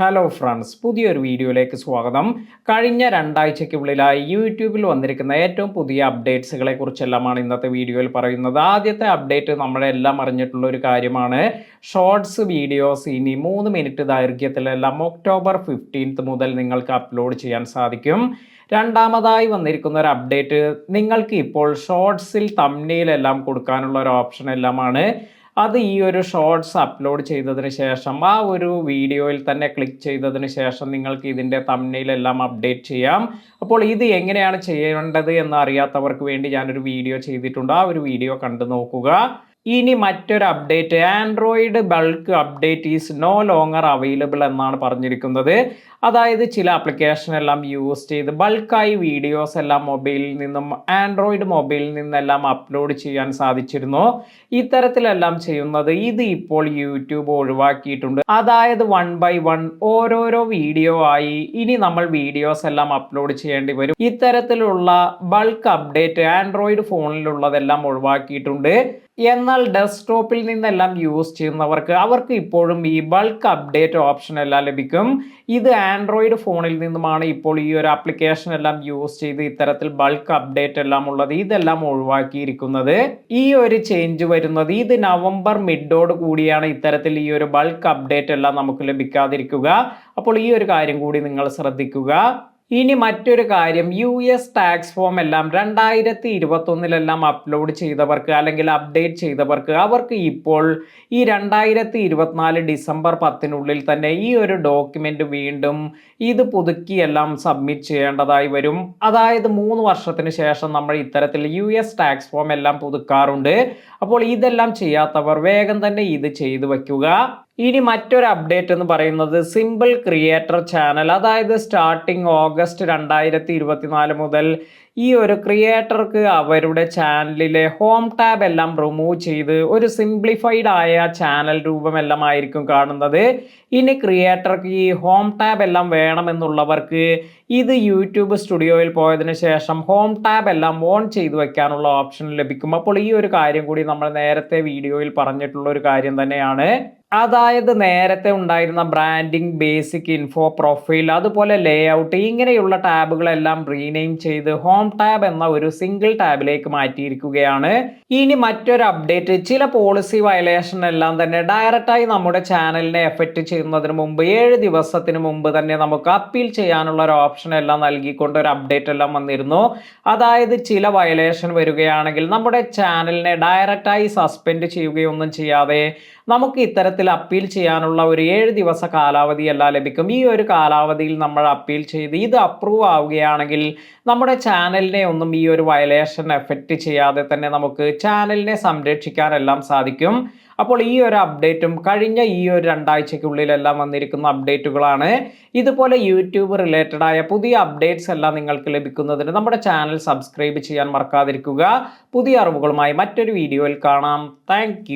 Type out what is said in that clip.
Hello friends, പുതിയൊരു വീഡിയോയിലേക്ക് സ്വാഗതം. കഴിഞ്ഞ രണ്ടാഴ്ചയ്ക്കുള്ളിലായി യൂട്യൂബിൽ വന്നിരിക്കുന്ന ഏറ്റവും പുതിയ അപ്ഡേറ്റ്സുകളെ കുറിച്ചെല്ലാമാണ് ഇന്നത്തെ വീഡിയോയിൽ പറയുന്നത്. ആദ്യത്തെ അപ്ഡേറ്റ് നമ്മളെല്ലാം അറിഞ്ഞിട്ടുള്ള ഒരു കാര്യമാണ്. ഷോർട്സ് വീഡിയോസ് ഇനി 3 മിനിറ്റ് ദൈർഘ്യത്തിലെല്ലാം ഒക്ടോബർ 15 മുതൽ നിങ്ങൾക്ക് അപ്ലോഡ് ചെയ്യാൻ സാധിക്കും. രണ്ടാമതായി വന്നിരിക്കുന്ന ഒരു അപ്ഡേറ്റ്, നിങ്ങൾക്ക് ഇപ്പോൾ ഷോർട്സിൽ തംബ്നെയിലെല്ലാം കൊടുക്കാനുള്ള ഒരു ഓപ്ഷൻ എല്ലാമാണ്. അത് ഈ ഒരു ഷോർട്സ് അപ്ലോഡ് ചെയ്തതിന് ശേഷം ആ ഒരു വീഡിയോയിൽ തന്നെ ക്ലിക്ക് ചെയ്തതിന് ശേഷം നിങ്ങൾക്ക് ഇതിൻ്റെ തംബ്നെയിലെല്ലാം അപ്ഡേറ്റ് ചെയ്യാം. അപ്പോൾ ഇത് എങ്ങനെയാണ് ചെയ്യേണ്ടത് എന്ന് അറിയാത്തവർക്ക് വേണ്ടി ഞാനൊരു വീഡിയോ ചെയ്തിട്ടുണ്ട്. ആ ഒരു വീഡിയോ കണ്ടു നോക്കുക. ഇനി മറ്റൊരു update, android bulk update is no longer available എന്നാണ് പറഞ്ഞിരിക്കുന്നത്. അതായത് ചില ആപ്ലിക്കേഷൻ എല്ലാം യൂസ് ചെയ്ത് ബൾക്കായി വീഡിയോസ് എല്ലാം മൊബൈലിൽ നിന്നും ആൻഡ്രോയിഡ് മൊബൈലിൽ നിന്നെല്ലാം അപ്ലോഡ് ചെയ്യാൻ സാധിച്ചിരുന്നു. ഇത്തരത്തിലെല്ലാം ചെയ്യുന്നത് ഇത് ഇപ്പോൾ യൂട്യൂബ് ഒഴിവാക്കിയിട്ടുണ്ട്. അതായത് 1 by 1 ഓരോരോ വീഡിയോ ആയി ഇനി നമ്മൾ വീഡിയോസ് എല്ലാം അപ്ലോഡ് ചെയ്യേണ്ടി വരും. ഇത്തരത്തിലുള്ള ബൾക്ക് അപ്ഡേറ്റ് ആൻഡ്രോയിഡ് ഫോണിലുള്ളതെല്ലാം ഒഴിവാക്കിയിട്ടുണ്ട്. എന്നാൽ ഡെസ്ക്ടോപ്പിൽ നിന്നെല്ലാം യൂസ് ചെയ്യുന്നവർക്ക് അവർക്ക് ഇപ്പോഴും ഈ ബൾക്ക് അപ്ഡേറ്റ് ഓപ്ഷൻ എല്ലാം ലഭിക്കും. ഇത് ആൻഡ്രോയിഡ് ഫോണിൽ നിന്നുമാണ് ഇപ്പോൾ ഈ ഒരു ആപ്ലിക്കേഷൻ എല്ലാം യൂസ് ചെയ്ത് ഇത്തരത്തിൽ ബൾക്ക് അപ്ഡേറ്റ് എല്ലാം ഉള്ളത് ഇതെല്ലാം ഒഴിവാക്കിയിരിക്കുന്നത്. ഈ ഒരു ചേഞ്ച് വരുന്നത് ഇത് നവംബർ മിഡോട് കൂടിയാണ് ഇത്തരത്തിൽ ഈ ഒരു ബൾക്ക് അപ്ഡേറ്റ് എല്ലാം നമുക്ക് ലഭിക്കാതിരിക്കുക. അപ്പോൾ ഈ ഒരു കാര്യം കൂടി നിങ്ങൾ ശ്രദ്ധിക്കുക. ഇനി മറ്റൊരു കാര്യം, US ടാക്സ് ഫോം എല്ലാം 2021 അപ്ലോഡ് ചെയ്തവർക്ക് അല്ലെങ്കിൽ അപ്ഡേറ്റ് ചെയ്തവർക്ക് അവർക്ക് ഇപ്പോൾ ഈ 2024 ഡിസംബർ 10 തന്നെ ഈ ഒരു ഡോക്യുമെന്റ് വീണ്ടും ഇത് പുതുക്കിയെല്ലാം സബ്മിറ്റ് ചെയ്യേണ്ടതായി വരും. അതായത് 3 വർഷത്തിന് ശേഷം നമ്മൾ ഇത്തരത്തിൽ US ടാക്സ് ഫോം എല്ലാം പുതുക്കാറുണ്ട്. അപ്പോൾ ഇതെല്ലാം ചെയ്യാത്തവർ വേഗം തന്നെ ഇത് ചെയ്തു വയ്ക്കുക. ഇനി മറ്റൊരു അപ്ഡേറ്റ് എന്ന് പറയുന്നത് സിമ്പിൾ ക്രിയേറ്റർ ചാനൽ, അതായത് സ്റ്റാർട്ടിങ് ഓഗസ്റ്റ് 2024 മുതൽ ഈ ഒരു ക്രിയേറ്റർക്ക് അവരുടെ ചാനലിലെ ഹോം ടാബ് എല്ലാം റിമൂവ് ചെയ്ത് ഒരു സിംപ്ലിഫൈഡ് ആയ ചാനൽ രൂപമെല്ലാം ആയിരിക്കും കാണുന്നത്. ഇനി ക്രിയേറ്റർക്ക് ഈ ഹോം ടാബ് എല്ലാം വേണമെന്നുള്ളവർക്ക് ഇത് യൂട്യൂബ് സ്റ്റുഡിയോയിൽ പോയതിനു ശേഷം ഹോം ടാബ് എല്ലാം ഓൺ ചെയ്തു വെക്കാനുള്ള ഓപ്ഷൻ ലഭിക്കും. അപ്പോൾ ഈ ഒരു കാര്യം കൂടി നമ്മൾ നേരത്തെ വീഡിയോയിൽ പറഞ്ഞിട്ടുള്ള ഒരു കാര്യം തന്നെയാണ്. അതായത് നേരത്തെ ഉണ്ടായിരുന്ന ബ്രാൻഡിങ്, ബേസിക് ഇൻഫോ, പ്രൊഫൈൽ, അതുപോലെ ലേഔട്ട് ഇങ്ങനെയുള്ള ടാബുകളെല്ലാം റീനെയിം ചെയ്ത് ഹോം ടാബ് എന്ന ഒരു സിംഗിൾ ടാബിലേക്ക് മാറ്റിയിരിക്കുകയാണ്. ഇനി മറ്റൊരു അപ്ഡേറ്റ്, ചില പോളിസി വയലേഷൻ എല്ലാം തന്നെ ഡയറക്റ്റായി നമ്മുടെ ചാനലിനെ എഫക്റ്റ് ചെയ്യുന്നതിന് മുമ്പ് 7 ദിവസത്തിന് മുമ്പ് തന്നെ നമുക്ക് അപ്പീൽ ചെയ്യാനുള്ള ഒരു ഓപ്ഷൻ എല്ലാം നൽകിക്കൊണ്ട് ഒരു അപ്ഡേറ്റ് എല്ലാം വന്നിരുന്നു. അതായത് ചില വയലേഷൻ വരികയാണെങ്കിൽ നമ്മുടെ ചാനലിനെ ഡയറക്റ്റായി സസ്പെൻഡ് ചെയ്യുകയൊന്നും ചെയ്യാതെ നമുക്ക് ഇത്തരത്തിൽ അപ്പീൽ ചെയ്യാനുള്ള ഒരു 7 ദിവസ കാലാവധി എല്ലാം ലഭിക്കും. ഈ ഒരു കാലാവധിയിൽ നമ്മൾ അപ്പീൽ ചെയ്ത് ഇത് അപ്രൂവ് ആവുകയാണെങ്കിൽ നമ്മുടെ ചാനലിനെ ഒന്നും ഈ ഒരു വയലേഷൻ എഫക്റ്റ് ചെയ്യാതെ തന്നെ നമുക്ക് ചാനലിനെ സംരക്ഷിക്കാനെല്ലാം സാധിക്കും. അപ്പോൾ ഈ ഒരു അപ്ഡേറ്റും കഴിഞ്ഞ ഈ ഒരു 2 ആഴ്ചയ്ക്കുള്ളിലെല്ലാം വന്നിരിക്കുന്ന അപ്ഡേറ്റുകളാണ്. ഇതുപോലെ യൂട്യൂബ് റിലേറ്റഡ് ആയ പുതിയ അപ്ഡേറ്റ്സ് എല്ലാം നിങ്ങൾക്ക് ലഭിക്കുന്നതിന് നമ്മുടെ ചാനൽ സബ്സ്ക്രൈബ് ചെയ്യാൻ മറക്കാതിരിക്കുക. പുതിയ അറിവുകളുമായി മറ്റൊരു വീഡിയോയിൽ കാണാം. താങ്ക്